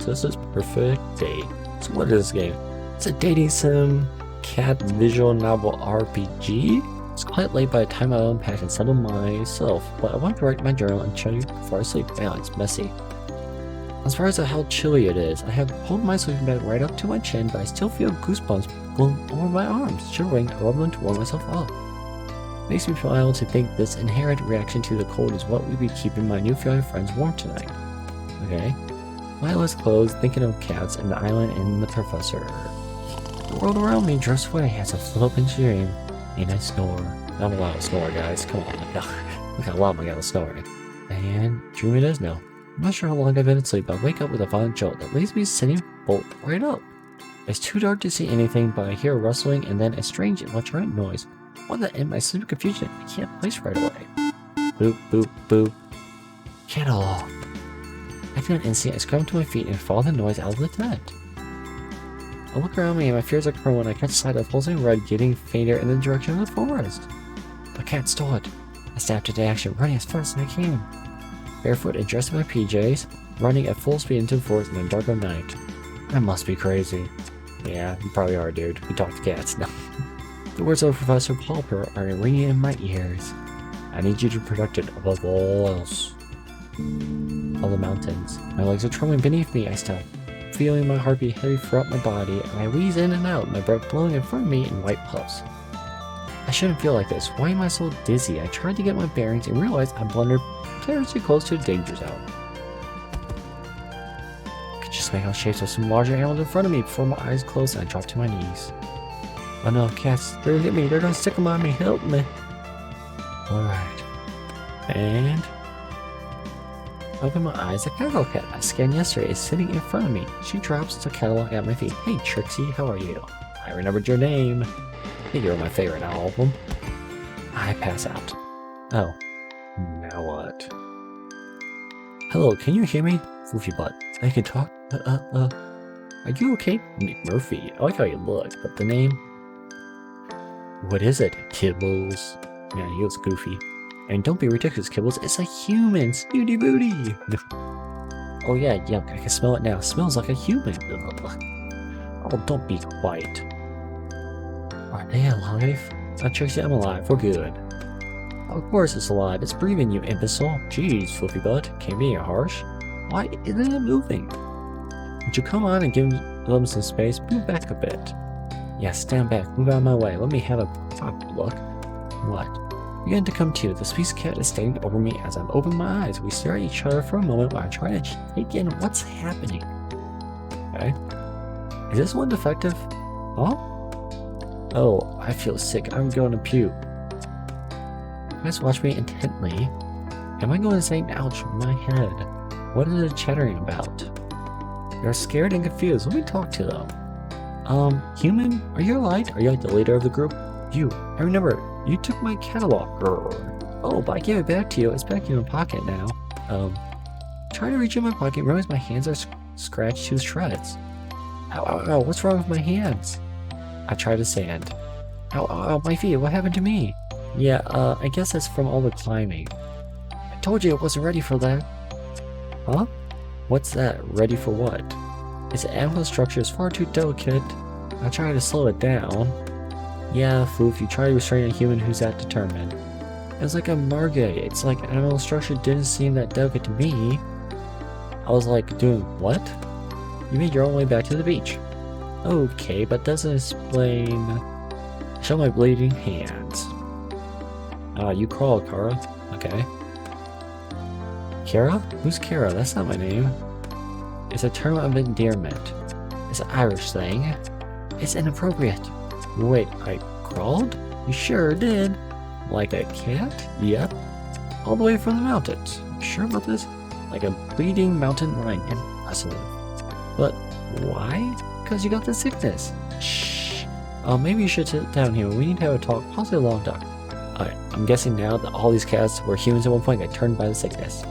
This is Purrfect Date. So what is this game? It's a dating sim, cat visual novel RPG. It's quite late by the time I unpack and settle myself, but I want to write my journal and study before I sleep. Man, it's messy. As far as how chilly it is, I have pulled my sleeping bag right up to my chin, but I still feel goosebumps blowing over my arms, shivering. I rub them to warm myself up. Makes me smile to think this inherent reaction to the cold is what will be keeping my new family friends warm tonight. Okay. My eyelids closed, thinking of cats and the island and the professor. The world around me drifts away as I float up and dream, and I snore. I'm allowed to snore, guys. Come on. Look how loud my guy was snoring. And dream it is now. I'm not sure how long I've been asleep, but I wake up with a violent jolt that leaves me sitting bolt right up. It's too dark to see anything, but I hear a rustling and then a strange electronic noise. One that in my sleep confusion I can't place right away. Boop, boop, boop. Kettle. After an instant, I scramble to my feet and follow the noise out of the tent. I look around me and my fears occur when I catch sight of pulsing red getting fainter in the direction of the forest. The cat stole it. I snapped into action, running as fast as I can. Barefoot and dressed in my PJs, running at full speed into the forest in the dark of night. I must be crazy. Yeah, you probably are, dude. We talk to cats. No. The words of Professor Pauper are ringing in my ears. I need you to protect it above all else. All the mountains. My legs are trembling beneath me. I stop, feeling my heartbeat heavy throughout my body, and I wheeze in and out, my breath blowing in front of me in white puffs. I shouldn't feel like this. Why am I so dizzy? I tried to get my bearings and realized I blundered perilously close to the danger zone. I could just make out shapes of some larger animals in front of me before my eyes closed and I dropped to my knees. Oh no, cats, they're gonna get me, they're gonna stick them on me, help me. Alright. And I open my eyes, the catalog cat I scanned yesterday is sitting in front of me. She drops the catalog at my feet. Hey Trixie, how are you? I remembered your name. I think you're my favorite out of all of them. I pass out. Oh. Now what? Hello, can you hear me? Foofy butt. I can talk? Are you okay? Murphy. I like how you look, but the name? What is it, Kibbles? Yeah, he was goofy. And don't be ridiculous, Kibbles. It's a human! Snooty booty! Oh yeah, yuck. I can smell it now. It smells like a human. Ugh. Oh, don't be quiet. Are they alive? Trixie, I'm alive. We're good. Of course it's alive. It's breathing, you imbecile. Jeez, Fluffy Butt. Can't be harsh. Why isn't it moving? Would you come on and give them some space? Move back a bit. Yeah, stand back. Move out of my way. Let me have a proper look. What? Begin to come to. The species cat is standing over me as I'm opening my eyes. We stare at each other for a moment while I try to take in what's happening. Okay. Is this one defective? Huh? Oh, I feel sick. I'm going to puke. You guys watch me intently. Am I going to say ouch my head? What is it chattering about? They're scared and confused. Let me talk to them. Human? Are you alright? Are you like the leader of the group? You. I remember. You took my catalog. Oh, but I gave it back to you. It's back in my pocket now. Try to reach in my pocket and realize my hands are scratched to shreds. Ow, ow, ow. What's wrong with my hands? I try to stand. Ow, ow, ow. My feet. What happened to me? Yeah, I guess that's from all the climbing. I told you I wasn't ready for that. Huh? What's that? Ready for what? Its animal structure is far too delicate. I try to slow it down. Yeah, Foof, you try to restrain a human who's that determined. It's like a margay. It's like animal structure didn't seem that delicate to me. I was like, doing what? You made your own way back to the beach. Okay, but doesn't explain. Show my bleeding hands. You crawl, Kara. Okay. Kara? Who's Kara? That's not my name. It's a term of endearment. It's an Irish thing. It's inappropriate. Wait, I crawled? You sure did. Like a cat? Yep. All the way from the mountains. Sure about this? Like a bleeding mountain lion. Impressive. But why? Because you got the sickness. Shh. Maybe you should sit down here. We need to have a talk. Possibly a long talk. Alright, I'm guessing now that all these cats were humans at one point got turned by the sickness.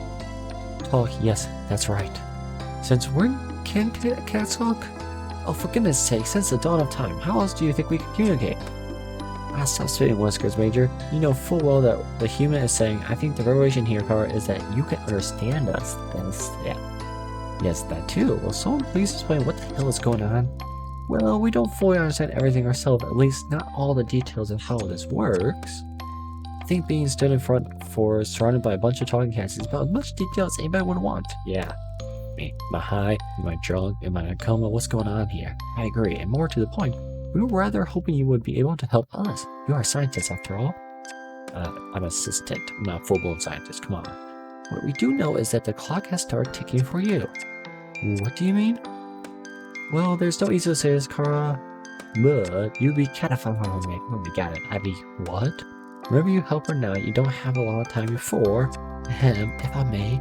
Talk, yes, that's right. Since when can cats talk? Oh, for goodness sake, since the dawn of time, how else do you think we can communicate? Stop spitting whiskers, Major. You know full well that the human is saying, I think the revelation here, Kara, is that you can understand us. Then, yeah. Yes, that too. Will someone please explain what the hell is going on? Well, we don't fully understand everything ourselves, at least not all the details of how this works. I think being stood in front for surrounded by a bunch of talking cats is about as much detail as anybody would want. Yeah. Me. Am I high? Am I drunk? Am I in a coma? What's going on here? I agree, and more to the point, we were rather hoping you would be able to help us. You are a scientist after all. I'm an assistant. I'm not a full-blown scientist. Come on. What we do know is that the clock has started ticking for you. What do you mean? Well, there's no easy to say this, Kara. But you be catified on me. Oh, we got it. I be what? Whenever you help or not, you don't have a lot of time before. If I may.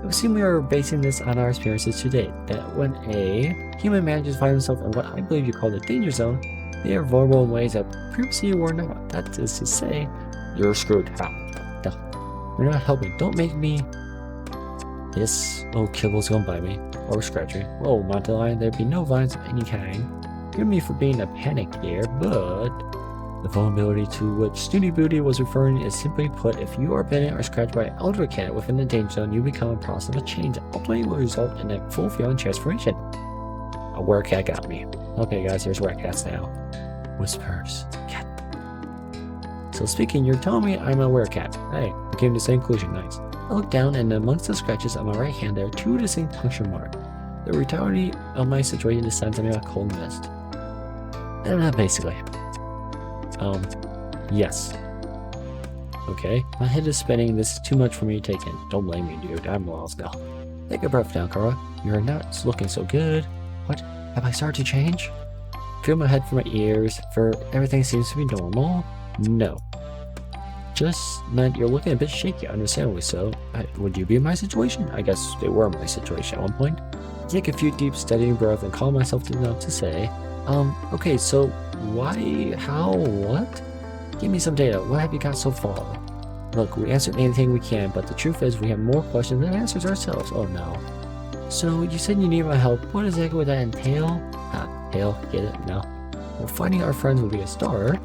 It would seem we are basing this on our experiences to date, that when a human manages to find himself in what I believe you call the danger zone, they are vulnerable in ways that previously you were not. That is to say, you're screwed. You're not helping. Don't make me... This little kibble's gonna bite me. Or scratch me. Whoa, Mountain Lion, there'd be no violence of any kind. Forgive me for being a panic here, but... The vulnerability to which STEAMDB was referring is simply put, if you are bitten or scratched by an elder cat within the danger zone, you become a process of a change that ultimately will result in a full-feeling transformation. A Werecat got me. Okay guys, there's Werecats now. Whispers. Cat. So speaking, you're telling me I'm a Werecat. Hey, we came to the same conclusion, nice. I look down and amongst the scratches on my right hand there are two distinct puncture marks. The brutality of my situation descends on me like a cold mist. Basically. Yes. Okay, my head is spinning. This is too much for me to take in. Don't blame me, dude. I'm lost now. Take a breath now, Kara. You're not looking so good. What? Have I started to change? Feel my head from my ears, for everything seems to be normal. No. Just meant you're looking a bit shaky, understandably so. Would you be in my situation? I guess they were in my situation at one point. Take a few deep, steady breaths and calm myself enough to say, okay, so why, how, what? Give me some data. What have you got so far? Look, we answered anything we can, but the truth is we have more questions than answers ourselves. Oh no. So, you said you need my help. What exactly would that entail? Tail, get it? No. Well, finding our friends would be a start.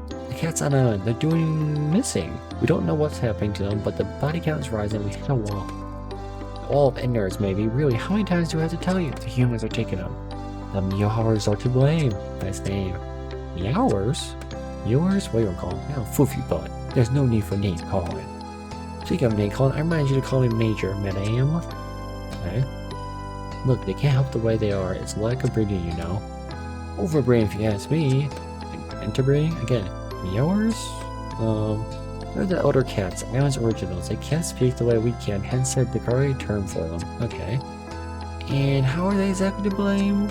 The cat's on an island. They're missing. We don't know what's happening to them, but the body count is rising. We hit a wall. All of ignorance, maybe. Really, how many times do I have to tell you? The humans are taking them. The Meowers are to blame. Nice name. Meowers? Yours? What do you call them? Now, foofy butt. There's no need for name calling. Speaking of name calling, I remind you to call me Major, madam. Okay. Look, they can't help the way they are. It's lack of breeding, you know. Overbreeding, if you ask me. Interbreeding? Again, Meowers? They're the elder cats, island's originals. They can't speak the way we can, hence the Bikari term for them. Okay. And how are they exactly to blame?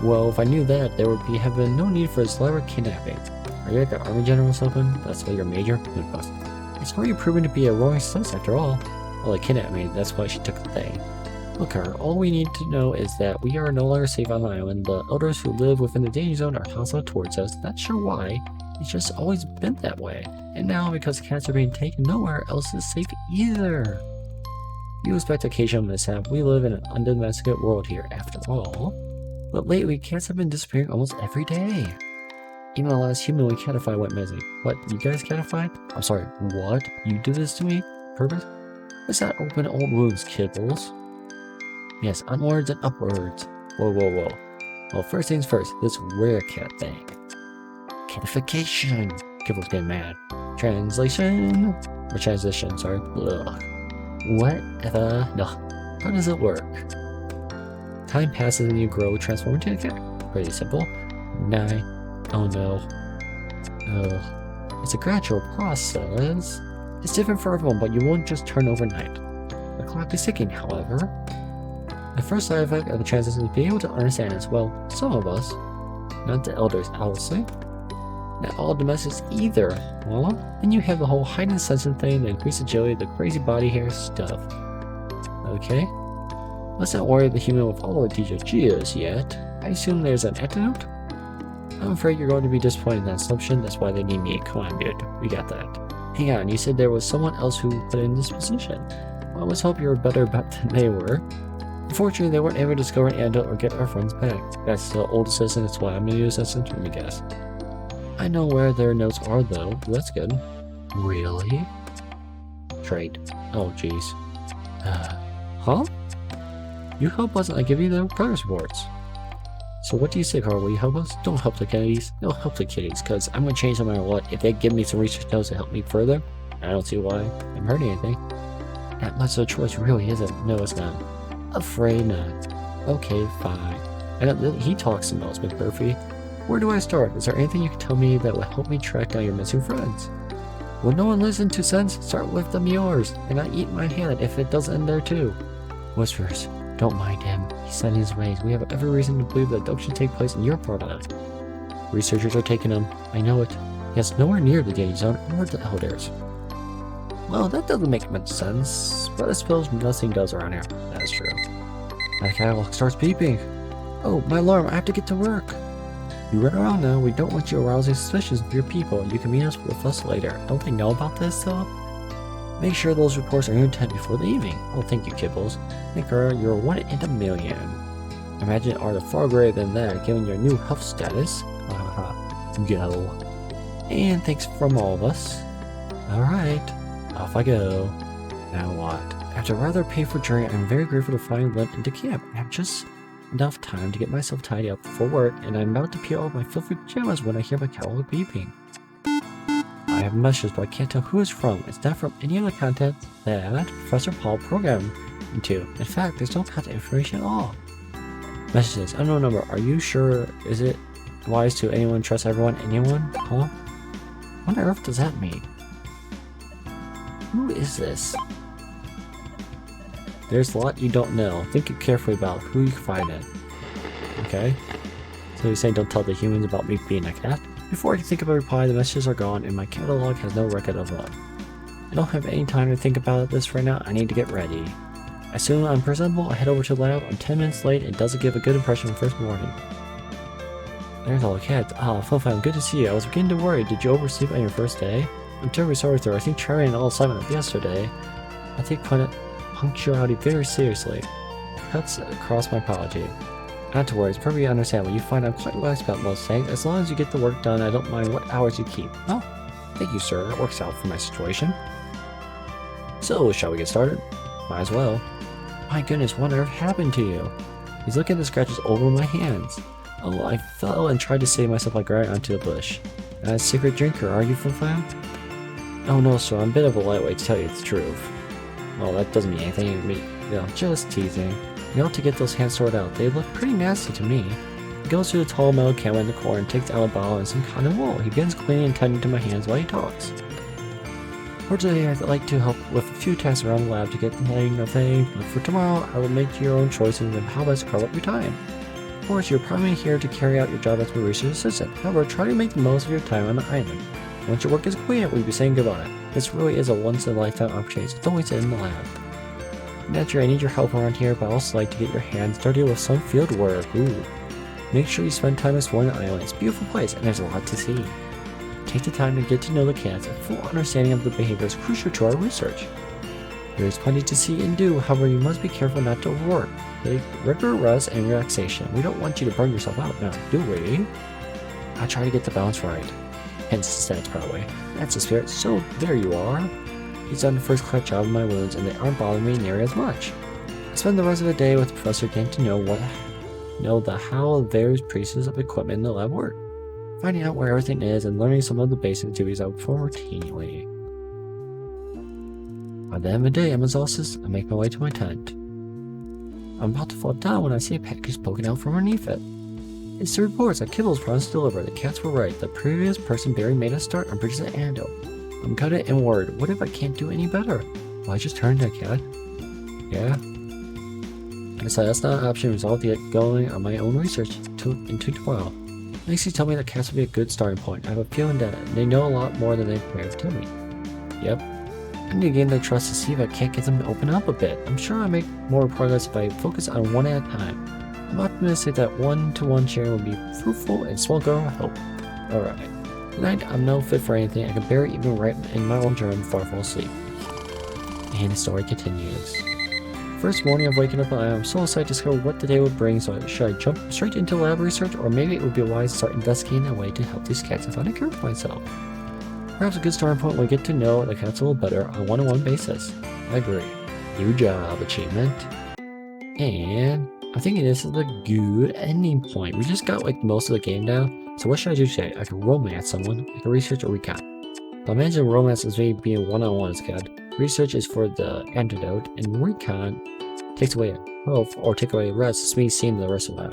Well, if I knew that, there would have been no need for this elaborate kidnapping. Are you like the army general or something? That's why you're major? Good bust. It's already proven to be a roaring success after all. Well, they kidnapped me, that's why she took the thing. Look, all we need to know is that we are no longer safe on the island. The elders who live within the danger zone are hostile towards us. Not sure why. It's just always been that way. And now, because cats are being taken, nowhere else is safe either. You expect occasional mishap. We live in an undomesticated world here, after all. But lately, cats have been disappearing almost every day. Even the last human we catified went missing. What, you guys catified? I'm sorry, what? You did this to me? Purpose? Let's not open old wounds, kibbles. Yes, onwards and upwards. Whoa, whoa, whoa. Well, first things first, this Werecat thing. Catification. Kibbles getting mad. Translation? Or transition, sorry. Ugh. What the? No. How does it work? Time passes and you grow, transform into a cat. Pretty simple. Oh no. It's a gradual process. It's different for everyone, but you won't just turn overnight. The clock is ticking, however. The first side effect of the transition is being able to understand as well. Some of us, not the elders, obviously. Not all domestics either. Well, then you have the whole heightened sensing thing, the increased agility, the crazy body hair stuff. Okay. Let's not worry the human with all the DJGs yet. I assume there's an antidote? I'm afraid you're going to be disappointed in that assumption. That's why they need me. Come on, dude. We got that. Hang on, you said there was someone else who put in this position. Well, let's hope you're a better bet than they were. Unfortunately, they weren't able to discover an antidote or get our friends back. That's the old assistant. That's why I'm gonna use assistant. Let me guess. I know where their notes are, though. That's good. Really? Trade. Oh, jeez. Huh? You help us and I give you the progress reports. So what do you say, Carl? Will you help us? Don't help the kitties. Don't help the kitties, because I'm going to change no matter what. If they give me some research notes to help me further, I don't see why I'm hurting anything. That much of a choice really isn't. No, it's not. Afraid not. Okay, fine. He talks the most, McMurphy. Where do I start? Is there anything you can tell me that will help me track down your missing friends? Will no one listen to sense? Start with them yours, and I eat my hand if it does end there too. Whispers. Don't mind him. He's set in his ways. We have every reason to believe that adoption should take place in your part of it. Researchers are taking him. I know it. He is nowhere near the dating zone or the elders. Well, that doesn't make much sense, but I suppose nothing does around here. That is true. My catalog starts beeping. Oh, my alarm. I have to get to work. You run around now. We don't want you arousing suspicions of your people. You can meet us with us later. Don't they know about this, though? Make sure those reports are in your tent before the evening. Oh, thank you, Kibbles. Think you're 1 in a million. Imagine are far greater than that, given your new health status. Go. And thanks from all of us. Alright, off I go. Now what? After a rather painful journey, I'm very grateful to finally limp into camp. I have just enough time to get myself tidy up for work, and I'm about to peel off my filthy pajamas when I hear my catalog beeping. I have messages, but I can't tell who it's from. It's not from any of the content that Professor Paul programmed into. In fact, there's no contact information at all. Messages. Unknown number. Are you sure? Is it wise to anyone trust everyone? Anyone? Huh? What on earth does that mean? Who is this? There's a lot you don't know. Think carefully about who you find it. Okay. So you're saying don't tell the humans about me being a cat? Before I can think of a reply, the messages are gone and my catalog has no record of them. I don't have any time to think about this right now. I need to get ready. As soon as I'm presentable, I head over to the lab. I'm 10 minutes late. It doesn't give a good impression the first morning. There's all the cats. Ah, Fun, good to see you. I was beginning to worry. Did you oversleep on your first day? I'm terribly sorry, sir. I think Charlie and all assignment of yesterday. I take punctuality very seriously. Cuts across my apology. Not to worry, it's perfectly understandable. You find I'm quite relaxed about most things. As long as you get the work done, I don't mind what hours you keep. Oh, thank you, sir. That works out for my situation. So, shall we get started? Might as well. My goodness, what on earth happened to you? He's looking at the scratches over my hands. Oh, I fell and tried to save myself by grabbing onto the bush. And a secret drinker, are you, Fun? Oh no, sir, I'm a bit of a lightweight, to tell you the truth. Well, that doesn't mean anything. Just teasing. You ought to get those hands sorted out. They look pretty nasty to me. He goes to the tall metal camera in the corner and takes out a bottle and some cotton wool. He begins cleaning and tending to my hands while he talks. For today, I'd like to help with a few tasks around the lab to get the hang of things, but for tomorrow, I will make your own choices of how best to carve up your time. Of course, you're probably here to carry out your job as a research assistant. However, try to make the most of your time on the island. Once your work is complete, we'll be saying goodbye. This really is a once-in-a-lifetime opportunity, so don't waste it in the lab. Naturally, I need your help around here, but I also like to get your hands dirty with some field work. Ooh. Make sure you spend time exploring the island. It's a beautiful place, and there's a lot to see. Take the time to get to know the cats. A full understanding of the behavior is crucial to our research. There is plenty to see and do, however, you must be careful not to overwork. Take regular rest and relaxation. We don't want you to burn yourself out now, do we? I try to get the balance right. Hence the stats, probably. That's the spirit. So, there you are. He's done the first-class job of my wounds, and they aren't bothering me nearly as much. I spend the rest of the day with the professor getting to know the how various pieces of equipment in the lab work, finding out where everything is, and learning some of the basic duties I would perform routinely. By the end of the day, I'm exhausted. I make my way to my tent. I'm about to fall down when I see a package poking out from underneath it. It's the reports that Kibbles promised to deliver. The cats were right. The previous person barely made a start on Bridges at Ando. I'm gutted and worried. What if I can't do any better? Will I just turn to a cat? Yeah. I said that's not an option. Resolved to get going on my own research into tomorrow. Lacey told me that cats would be a good starting point. I have a feeling that they know a lot more than they prepared to tell me. Yep. I need to gain their trust to see if I can't get them to open up a bit. I'm sure I make more progress if I focus on one at a time. I'm optimistic that one-to-one sharing will be fruitful and small girl will help. Alright. Tonight, I'm no fit for anything. I can barely even write in my own journal before I fall asleep. And the story continues. First morning of waking up, I'm so excited to discover what the day would bring, so should I jump straight into lab research, or maybe it would be wise to start investigating a way to help these cats if I care for myself. Perhaps a good starting point will get to know the cats a little better on a one-on-one basis. I agree. New job achievement. And I'm thinking this is a good ending point. We just got like most of the game down. So what should I do today? I can romance someone, I can research or recount. So I imagine romance is maybe being one-on-one is good. Research is for the antidote, and recon takes away health or take away rest. It's me seeing the rest of that.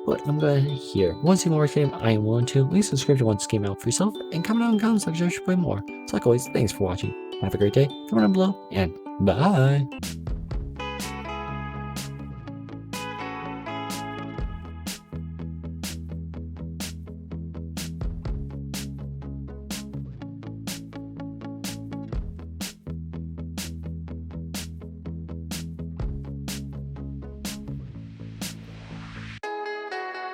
But I'm glad here. Want to see more game? I am willing to. Please subscribe to want this game out for yourself and comment down in the comments section if you should play more. So like always, thanks for watching. Have a great day. Comment down below and bye.